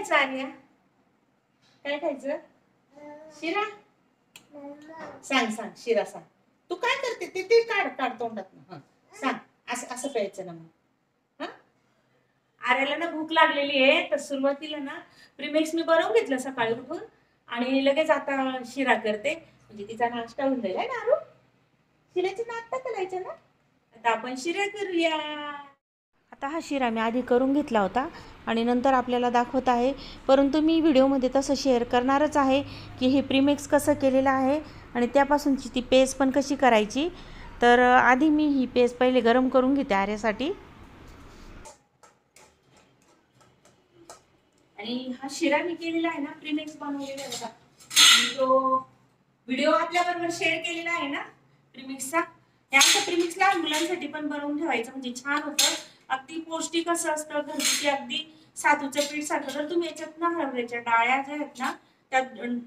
खायचं आर्या? काय खायचं? शिरा? सांग सांग, शिरा सांग. तू काय करते ते ते काढ तोंडात. सांग. असं असं प्यायचं ना मग. आर्याला ना भूक लागलेली आहे, तर सुरुवातीला ना प्रीमिक्स मी बनवून घेतलं सकाळी उठून आणि लगेच आता शिरा करते, म्हणजे तिचा नाश्ता होऊन जाईल ना. आरू, शिऱ्याची नाश्ता करायचा ना, आता आपण शिरा करूया. आता हा शिरा मी आधी करून घेतला होता आणि नंतर आपल्याला दाखवत आहे, परंतु मी व्हिडिओमध्ये तसं शेअर करणारच आहे की हे प्रीमिक्स कसं केलेलं आहे आणि त्यापासूनची ती पेस्ट पण कशी करायची. तर आधी मी ही पेस्ट पहिले गरम करून घेते आर्यासाठी. आणि हा शिरा मी केलेला आहे ना, प्रीमिक्स बनवलेला आहे बघा, तो व्हिडिओ आपल्याबरोबर शेअर केलेला आहे ना प्रीमिक्सचा. या प्रीमिक्स लहान मुलांसाठी पण बनवून ठेवायचं, म्हणजे छान होतं. अगदी पौष्टिक असं असतं, घरगुती, अगदी सातूचं पीठ सारखं. जर तुम्ही याच्यात ना हरभऱ्याच्या डाळ्या ज्या आहेत ना त्या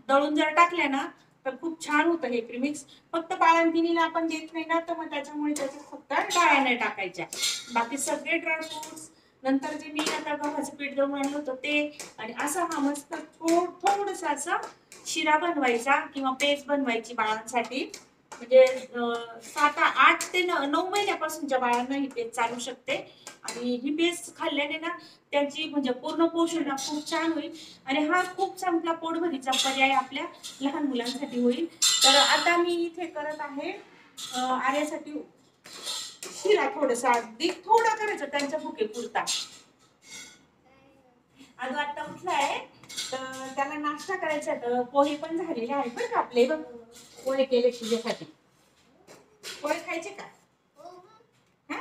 दळून जर टाकल्या ना तर खूप छान होतं हे प्रीमिक्स. फक्त बाळंतिणीला आपण देत नाही ना, तर मग त्याच्यामुळे त्याच्यात फक्त डाळ्या नाही टाकायच्या, बाकी सगळे ड्रायफ्रुट्स, नंतर जे मी आता गव्हाचं पीठ दळून आणलं होतं ते, आणि असा हा मस्त थोडंसं असा शिरा बनवायचा किंवा पेस्ट बनवायची बाळांसाठी. म्हणजे 8 ते 9 महिन्यापासूनच्या बाळांना ही पेस्ट चालू शकते. आणि ही पेस्ट खाल्ल्याने ना त्यांची म्हणजे पूर्ण पोषण खूप छान होईल आणि हा खूप चांगला पोटभरीचा पर्याय आपल्या लहान मुलांसाठी होईल. तर आता मी इथे करत आहे आर्यासाठी शिरा, थोडासा अगदी थोडा करायचा त्यांच्या भुकेपुरता. आज आता उठलाय तर त्याला नाश्ता करायचा, तर पोहे पण झालेले आहेत बरं का आपले. बघ, पोहे केले तुझ्यासाठी. पोहे खायचे का? हा,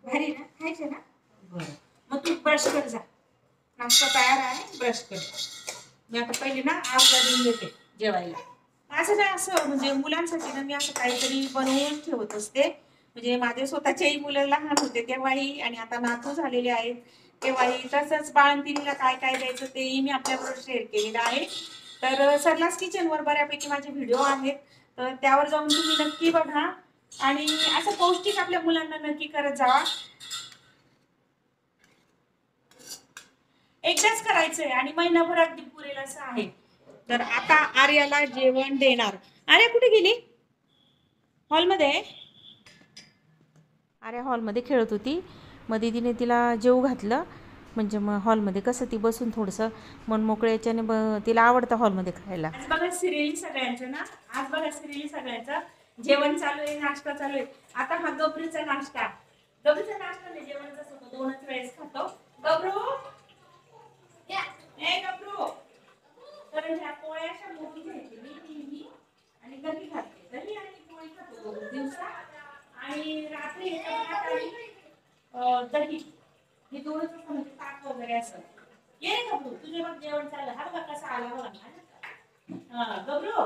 भारी ना, खायचे ना. बरं, मग तू ब्रश कर जा, नाश्ता तयार आहे, ब्रश कर. मी आता पहिले ना आग लावून देते जेवायला. असं नाही, असं म्हणजे मुलांसाठी ना मी असं काहीतरी बनवून ठेवत असते. म्हणजे माझे स्वतःचेही मुलं लहान होते तेव्हाही आणि आता नातू झालेले आहेत तेव्हाही, तसंच बाळंतिणीला काय काय द्यायचं तेही मी आपल्याबरोबर शेअर केलेलं आहे. तर सरलास किचनवर बऱ्यापैकी माझे व्हिडिओ आहेत, तर त्यावर जाऊन तुम्ही नक्की बघा आणि असं पौष्टिक आपल्या मुलांना नक्की करत जावा. एकदाच करायचंय आणि महिनाभर अगदी पुरेल असं आहे. तर आता आर्याला जेवण देणार. आर्या कुठे गेली? हॉलमध्ये. आर्या हॉलमध्ये खेळत होती, मग दीदीने तिला जेवू घातलं. म्हणजे मग हॉलमध्ये कसं ती बसून थोडंसं मन मोकळं याच्याने तिला आवडतं हॉलमध्ये खायला. आज बघा सिरियली सगळ्यांचं ना, आज बघा सिरियली सगळ्यांचं जेवण चालू आहे, नाश्ता चालू आहे. आता हा गबरूचा नाश्ता, गबरूचा नाश्ता नाही, जेवण कसं होतं 2च वेळेस खातो. गबरू, ए गबरू, तर ह्या पोळ्या अशा मोठी घ्यायची मी आणि दही खाते, दही आणि पोळी खातो दिवसा. आणि रात्री दही, हे दोनच असं म्हणजे ताक वगैरे असं. ये गबरू, तुझे मग जेवण चाललं. हा बघा कसा आला बघा. हा गबरू,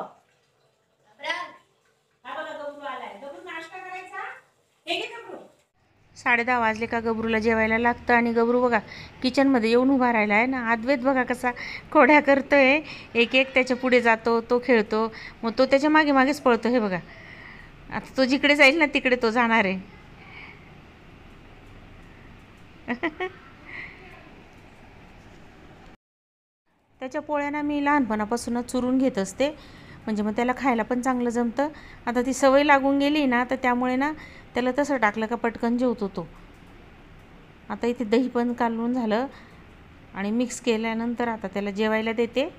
हा बघा गबरू आलाय. गबरू नाश्ता करायचा, हे घे गबरू. 10:30 वाजले का गबरूला जेवायला लागतं आणि गबरू बघा किचनमध्ये येऊन उभा राहिला आहे ना. अद्वैत बघा कसा खोड्या करतोय, एक एक त्याच्या पुढे जातो, तो खेळतो, मग तो त्याच्या मागे मागेच पळतो. हे बघा, आता तो जिकडे जाईल ना तिकडे तो जाणार आहे. त्याच्या पोळ्यांना मी लहानपणापासूनच चुरून घेत असते, म्हणजे मग त्याला खायला पण चांगलं जमतं. आता ती सवय लागून गेली ना, तर त्यामुळे ना त्याला तसं टाकलं का पटकन जेवतो तो. आता इथे दही पण कालवून झालं आणि मिक्स केल्यानंतर आता त्याला जेवायला देते.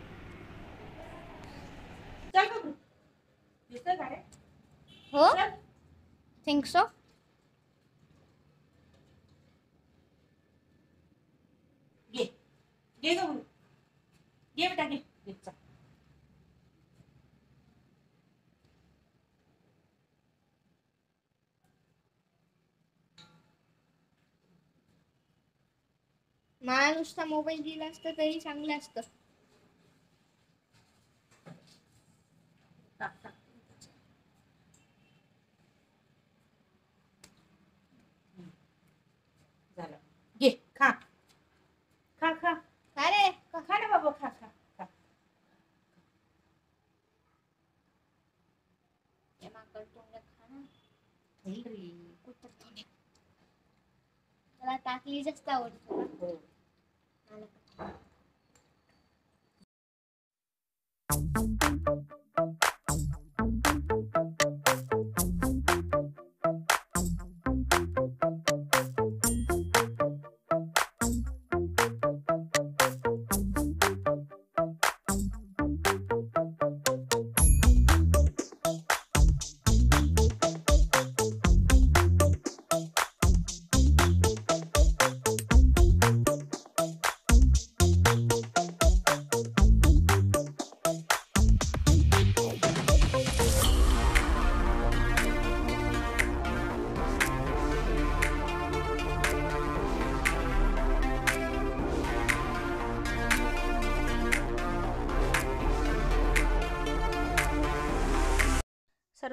हो, थिंक सो. घे घे गबरू, घे बेटा, घे. मला नुसता मोबाईल दिला असतं तरी चांगलं असतं. झालं, घे खा खा खा. अरे खा ना बाबा, खा खा खा. मला टाकली जास्त आवडतो. हो.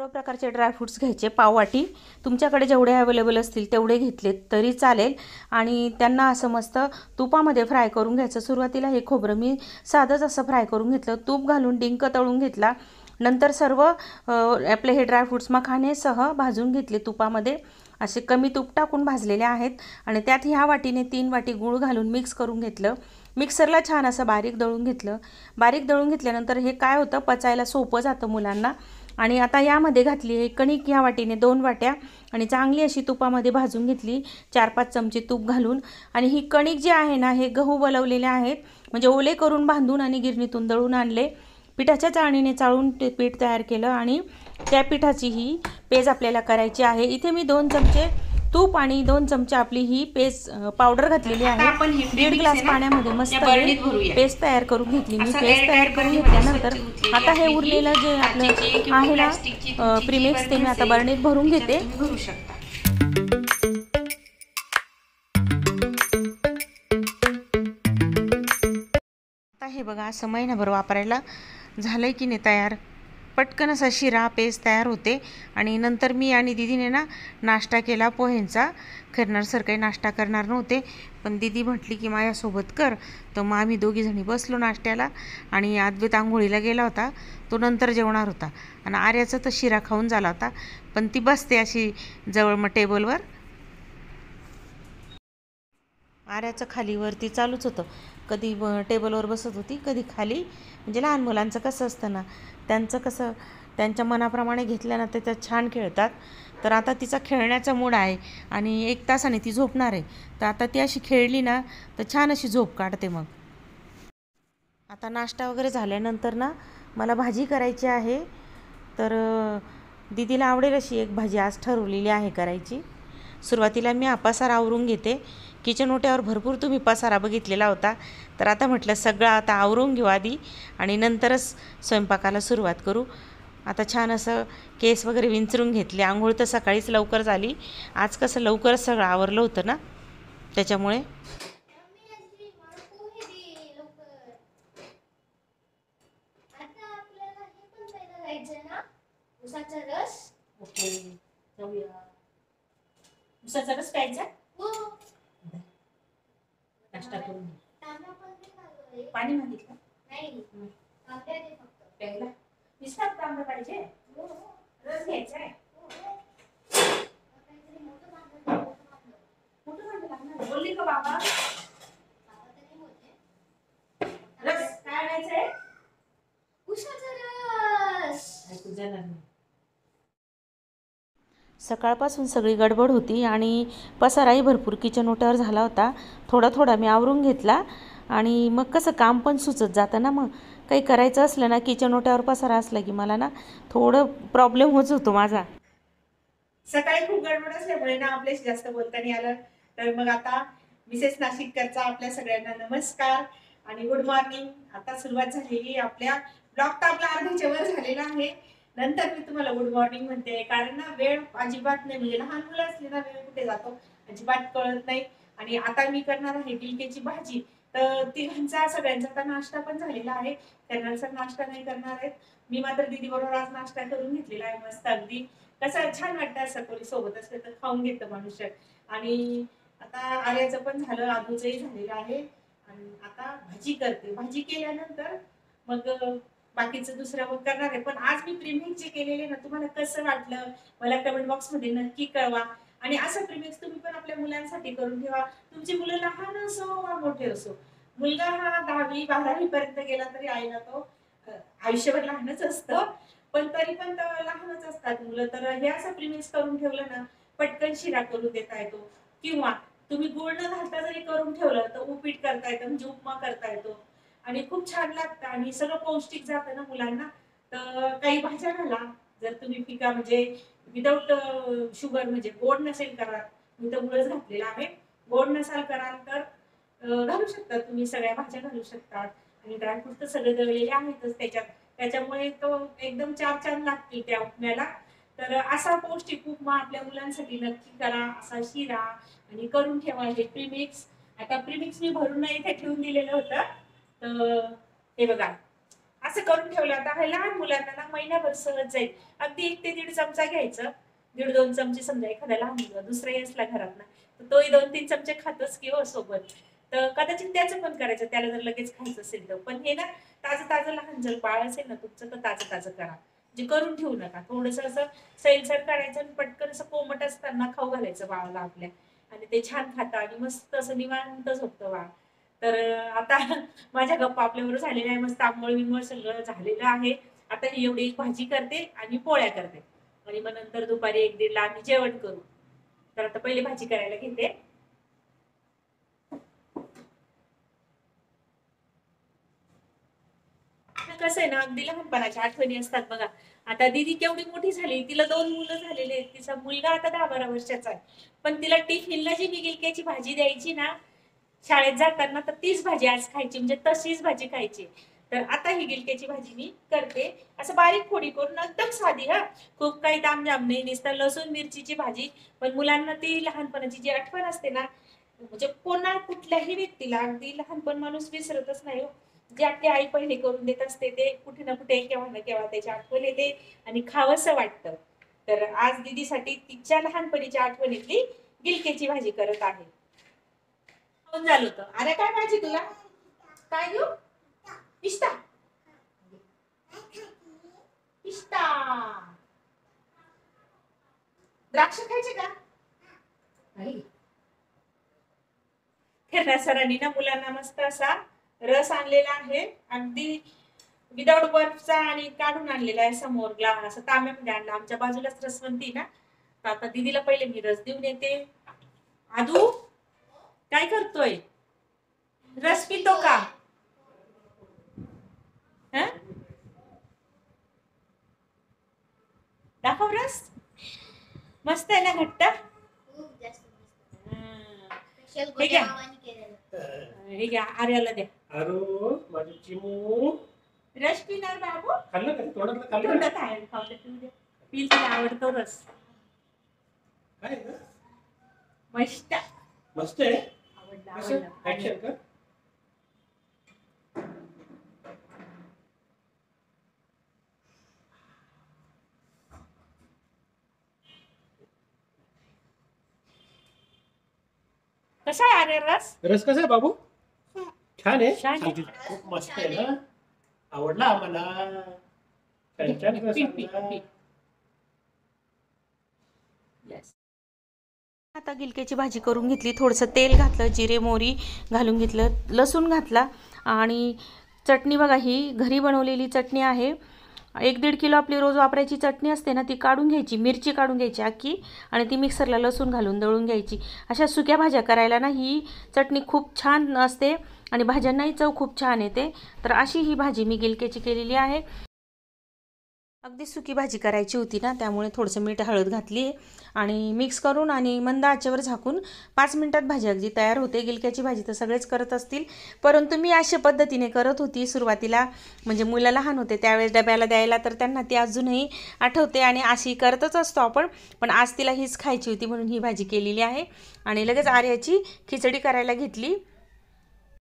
सर्व प्रकारचे ड्रायफ्रूट्स घ्यायचे पाववाटी, तुमच्याकडे जेवढे अवेलेबल असतील तेवढे घेतलेत तरी चालेल आणि त्यांना असं मस्त तुपामध्ये फ्राय करून घ्यायचं। सुरुवातीला हे खोबरं मी साधंच असं फ्राय करून घेतलं, तूप घालून डिंक तळून घेतला, नंतर सर्व आपले हे ड्रायफ्रूट्स मखानेसह भाजून घेतले तुपामध्ये, असे कमी तूप टाकून भाजलेले आहेत आणि त्यात ह्या वाटीने 3 वाटी गूळ घालून मिक्स करून घेतलं। मिक्सरला छान असं बारीक दळून घेतलं। बारीक दळून घेतल्यानंतर हे काय होतं, पचायला सोपं जातं मुलांना। आणि आता यामध्ये घातली आहे कणिक, ह्या वाटीने 2 वाट्या आणि चांगली अशी तुपामध्ये भाजून घेतली 4-5 चमचे तूप घालून। आणि ही कणिक जी आहे ना, हे गहू बनवलेले आहेत, म्हणजे ओले करून बांधून आणि गिरणीतून दळून आणले, पिठाच्या चाळणीने चाळून ते पीठ तयार केलं आणि त्या पिठाची ही पेज आपल्याला करायची आहे। इथे मी 2 चमचे तूप आणि 2 चमचे आपली ही पेस्ट पावडर घातलेली आहे। 1.5 ग्लास पाण्यामध्ये मस्त पेस्ट तयार करून घेतली मी। पेस्ट तयार करून घेतल्यानंतर आता हे उरलेलं जे आपलं आहे ना प्रीमिक्स, ते मी आता बरणीत भरून घेते। आता हे बघा, असं महिनाभर वापरायला झालंय की नाही तयार, पटकन असा शिरा पेस्ट तयार होते। आणि नंतर मी आणि दीदीने ना नाश्ता केला पोह्यांचा। करणार सर काही नाश्ता करणार नव्हते, पण दीदी म्हटली की माझ्यासोबत कर, तर मग आम्ही दोघीजणी बसलो नाश्त्याला। आणि अद्वैत आंघोळीला गेला होता, तो नंतर जेवणार होता आणि आर्याचा तर शिरा खाऊन झाला होता, पण ती बसते अशी जवळ मग टेबलवर। आर्याचं खालीवरती चालूच होतं, कधी टेबलवर बसत होती, कधी खाली। म्हणजे लहान मुलांचं कसं असतं ना, त्यांचं कसं त्यांच्या मनाप्रमाणे घेतलं ना ते त्यात छान खेळतात। तर आता तिचा खेळण्याचा मूड आहे आणि 1 तासाने ती झोपणार आहे, तर आता ती अशी खेळली ना तर छान अशी झोप काढते। मग आता नाश्ता वगैरे झाल्यानंतर ना मला भाजी करायची आहे, तर दीदीला आवडेल अशी एक भाजी आज ठरवलेली आहे करायची। सुरुवातीला मी हा पसारा आवरून घेते। किचन ओट्यावर भरपूर तुम्ही पसारा बघितलेला होता, तर आता म्हटलं सगळं आता आवरून घेऊ आधी आणि नंतरच स्वयंपाकाला सुरुवात करू। आता छान असं केस वगैरे विंचरून घेतले, आंघोळ तर सकाळीच लवकर झाली, आज कसं लवकरच सगळं आवरलं होतं ना त्याच्यामुळे। उसाचा रस, ओके जाऊया। उसाचा रस प्यायचा, नाश्ता करून पाणी मागितलं नाही, प्यायला निस्तार तांबा पाहिजे, रस घ्यायचा आहे, मोठं भांडं लागणार, बोलली का बाबा? रस काय आणायचंय? उसाचा रस। तुझ्या सकाळपासून सगळी गडबड होती आणि पसाराही भरपूर किचन ओट्यावर झाला होता। थोडा थोडा मी आवरून घेतला आणि मग कसं काम पण सुचत जातं ना, मग काही करायचं असलं ना किचन ओट्यावर पसारा असला की मला ना थोडं प्रॉब्लेम होत होतो माझा। सकाळी खूप गडबड असल्यामुळे ना आपल्याशी जास्त बोलता नाही आलं, तर मग आता मिसेस नाशिककरचा आपल्या सगळ्यांना नमस्कार आणि गुड मॉर्निंग। आता सुरुवात झालेली आपल्या ब्लॉग, तर आपला अर्ध्याच्या वर झालेला आहे, नंतर मी तुम्हाला गुड मॉर्निंग म्हणते, कारण ना वेळ अजिबात नाही, म्हणजे लहान मुलं असली ना वेळ कुठे जातो अजिबात कळत नाही। आणि आता मी करणार आहे गिलक्याची भाजी, तर तिघांचा सगळ्यांचा आता नाश्ता पण झालेला आहे, त्यांना सर नाश्ता नाही करणार आहेत, मी मात्र दीदी बरोबर आज नाश्ता करून घेतलेला आहे मस्त अगदी। कसं छान वाटतं असं कोणी सोबत असलं तर, खाऊन घेतं मनुष्य। आणि आता आर्याचं पण झालं, आदूचंही झालेलं आहे आणि आता भाजी करते। भाजी केल्यानंतर मग बाकीचं दुसरं मग करणार आहे। पण आज मी प्रीमिक्स जे केलेले ना, तुम्हाला कसं वाटलं मला कमेंट बॉक्स मध्ये नक्की कळवा। आणि असं प्रीमिक्स तुम्ही पण आपल्या मुलांसाठी करून ठेवा, तुमची मुलं लहान असो वा मोठे असो। मुलगा हा 10वी 12वी पर्यंत गेला तरी आईला तो आयुष्यभर लहानच असतं, पण तरी पण लहानच असतात मुलं। तर हे असं प्रीमिक्स करून ठेवलं ना, पटकन शिरा करून देता येतो, किंवा तुम्ही गुळ न घालता जरी करून ठेवलं तर उपीट करता येतं, म्हणजे उपमा करता येतो आणि खूप छान लागतं आणि सगळं पौष्टिक जातं ना मुलांना। तर काही भाज्या घाला, जर तुम्ही पिका म्हणजे विदाऊट शुगर, म्हणजे गोड नसेल करत, मी तर गुळच घातलेला आहे, गोड नसाल कराल तर घालू शकता तुम्ही, सगळ्या भाज्या घालू शकतात। आणि ड्रायफ्रूट तर सगळे दळलेले आहेतच त्याच्यात, त्याच्यामुळे तो एकदम छान लागतील त्या उपम्याला। तर असा पौष्टिक उपमा आपल्या मुलांसाठी नक्की करा, असा शिरा, आणि करून ठेवा हे प्रीमिक्स। आता प्रीमिक्स मी भरून इथे ठेवून दिलेलं होतं, तर हे बघा असं करून ठेवलं. आता हे लहान मुलांना ना महिनाभर सहज जाईल. अगदी 1 ते 1.5 चमचा घ्यायचं, 1.5-2 चमचे समजा एखाद्या लहान मुलगा दुसराही असला घरात ना तर तोही 2-3 चमचे खातोच की हो सोबत. तर कदाचित त्याचं पण करायचं त्याला जर लगेच खायचं असेल तर. पण हे ना ताजं ताजं लहान जर बाळ असेल ना तुमचं तर ताजं ताजं करा, म्हणजे करून ठेवू नका. थोडस असं सैलसर करायचं आणि पटकन असं कोमट असताना खाऊ घालायचं बाळाला आपल्या, आणि ते छान खातं आणि मस्त असं निवांत झोपतं बाळ. तर आता माझ्या गप्पा आपल्याबरोबर झालेल्या आहे, मस्त आंघोळ बिंघोळ सगळं झालेलं आहे. आता ही एवढी एक भाजी करते आणि पोळ्या करते आणि मग नंतर दुपारी 1-1:30 ला आम्ही जेवण करू. तर आता पहिले भाजी करायला घेते. कसं आहे ना अगदी लहानपणाच्या आठवणी असतात बघा. आता दीदी केवढी मोठी झाली, तिला 2 मुलं झालेले आहेत, तिचा मुलगा आता 10-12 वर्षाचा आहे. पण तिला टिफिनला जी मी गिलक्याची भाजी द्यायची ना शाळेत जाताना, तर तीच भाजी आज खायची, म्हणजे तशीच भाजी खायची. तर आता ही गिलक्याची भाजी मी करते असं बारीक फोडी करून, एकदम साधी. हा, खूप काही तामझाम नाही, नुसतं लसूण मिरचीची भाजी. पण मुलांना ती लहानपणाची जी आठवण असते ना, म्हणजे कोणा कुठल्याही व्यक्तीला अगदी लहानपण माणूस विसरतच नाही हो. जे आपली आई पहिले करून देत असते ते कुठे ना कुठे केव्हा ना केव्हा त्याची आठवण येते आणि खावंसं वाटतं. तर आज दीदीसाठी तिच्या लहानपणीच्या आठवणीतली गिलक्याची भाजी करत आहे. कोण झालं होतं? अरे काय पाहिजे तुला? काय देऊ? पिस्ता. पिस्ता. द्राक्ष खायचे का? नाही. खेळण्या सरांनी ना मुलांना मस्त असा रस आणलेला आहे, अगदी विदाउट बर्फचा, आणि काढून आणलेला आहे समोर ग्लास असं तांब्यामध्ये आणला. आमच्या बाजूलाच रसवंती ना, तर आता दीदीला पहिले मी रस देऊन येते. आदू काय करतोय? रस पितो का? दाखव रस. मस्त आहे ना, घट्ट. हे घ्या, हे घ्या, आर्याला द्या. अरे माझी चिमू रस पिणार बाबू. खाल्लं का तोंडातलं खाल्लं तोंडात आहे, खाऊ दे, पिऊ दे. पिल, तिला आवडतो रस. काय ग? मस्त मस्त आहे. आवडला कसं आवडला. ऍक्शन का? कसा आहे आर्य रस? रस कसा आहे बाबू? छान आहे. छान आहे. खूप मस्त आहे ना, आवडला आम्हाला. छान छान रस आणला. आता गिलक्याची भाजी करून घेतली, थोडंसं तेल घातलं, जिरे मोहरी घालून घेतलं, लसूण घातला आणि चटणी बघा ही घरी बनवलेली चटणी आहे. 1-1.5 किलो आपली रोज वापरायची चटणी असते ना, ती काढून घ्यायची, मिरची काढून घ्यायची अख्खी, आणि ती मिक्सरला लसूण घालून दळून घ्यायची. अशा सुक्या भाज्या करायला ना ही चटणी खूप छान असते आणि भाज्यांनाही चव खूप छान येते. तर अशी ही भाजी मी गिलक्याची केलेली आहे. अगदी सुकी भाजी करायची होती ना, त्यामुळे थोडंसं मीठ हळद घातली आणि मिक्स करून आणि मंद आचेवर झाकून 5 मिनिटात भाजी अगदी तयार होते. गिलक्याची भाजी तर सगळेच करत असतील, परंतु मी अशा पद्धतीने करत होती सुरुवातीला, म्हणजे मुलं लहान होते त्यावेळेस डब्याला द्यायला, तर त्यांना ती अजूनही आठवते आणि अशी करतच असतो आपण. पण आज तिला हीच खायची होती म्हणून ही भाजी केलेली आहे. आणि लगेच आर्याची खिचडी करायला घेतली.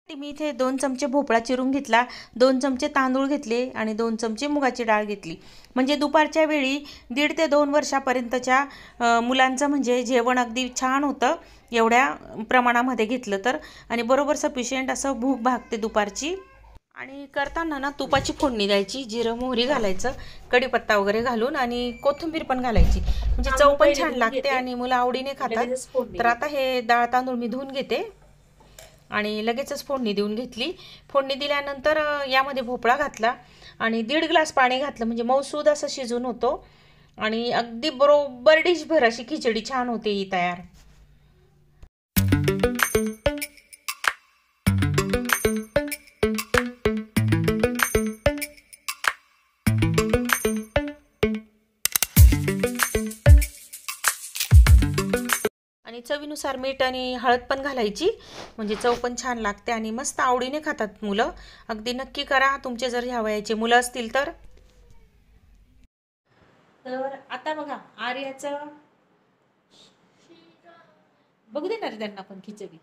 मी इथे 2 चमचे भोपळा चिरून घेतला, 2 चमचे तांदूळ घेतले आणि 2 चमचे मुगाची डाळ घेतली. म्हणजे दुपारच्या वेळी 1.5 ते 2 वर्षापर्यंतच्या मुलांचं म्हणजे जेवण अगदी छान होतं एवढ्या प्रमाणामध्ये घेतलं तर, आणि बरोबर सफिशियंट असं भूक भागते दुपारची. आणि करताना ना तुपाची फोडणी द्यायची, जिरं मोहरी घालायचं, कढीपत्ता वगैरे घालून आणि कोथिंबीर पण घालायची, म्हणजे चव पण छान लागते आणि मुलं आवडीने खातात. तर आता हे डाळ तांदूळ मी धुवून घेते आणि लगेचच फोडणी देऊन घेतली. फोडणी दिल्यानंतर यामध्ये भोपळा घातला आणि 1.5 ग्लास पाणी घातलं, म्हणजे मऊसूद असं शिजून होतो आणि अगदी बरोबर डिशभर अशी खिचडी छान होते ही तयार. आणि चवीनुसार मीठ आणि हळद पण घालायची, म्हणजे चव पण छान लागते आणि मस्त आवडीने खातात मुलं. अगदी नक्की करा तुमचे जर ह्या वयाचे मुलं असतील तर. तर आता बघा आर्याचं बघू देणार त्यांना पण खिचडी.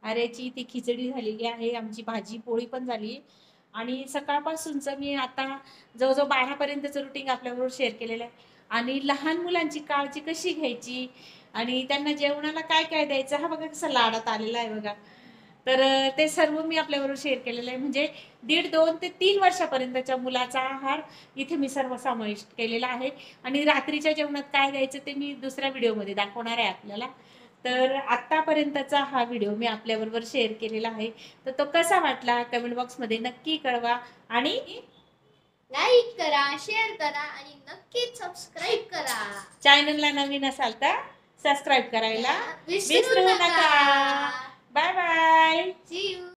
आर्याची ती खिचडी झालेली आहे, आमची भाजी पोळी पण झाली आणि सकाळपासूनचं मी आता जवळजवळ 12 पर्यंतचं रुटीन आपल्याबरोबर शेअर केलेलं आहे. आणि लहान मुलांची काळजी कशी घ्यायची आणि त्यांना जेवणाला काय काय द्यायचं, हा बघा कसा लाडात आलेला आहे बघा. तर ते सर्व मी आपल्याबरोबर शेअर केलेलं आहे. म्हणजे 1.5, 2 ते 3 वर्षापर्यंतच्या मुलाचा आहार इथे मी सर्व समाविष्ट केलेला आहे. आणि रात्रीच्या जेवणात काय द्यायचं ते मी दुसऱ्या व्हिडिओमध्ये दाखवणार आहे आपल्याला. तर आतापर्यंतचा हा व्हिडिओ मी आपल्याबरोबर शेअर केलेला आहे. तर तो कसा वाटला कमेंट बॉक्समध्ये नक्की कळवा. आणि लाईक करा, शेअर करा आणि नक्कीच सबस्क्राईब करा. चॅनलला नवीन असाल तर सबस्क्राईब करायला विसरू नका. Bye bye. See you.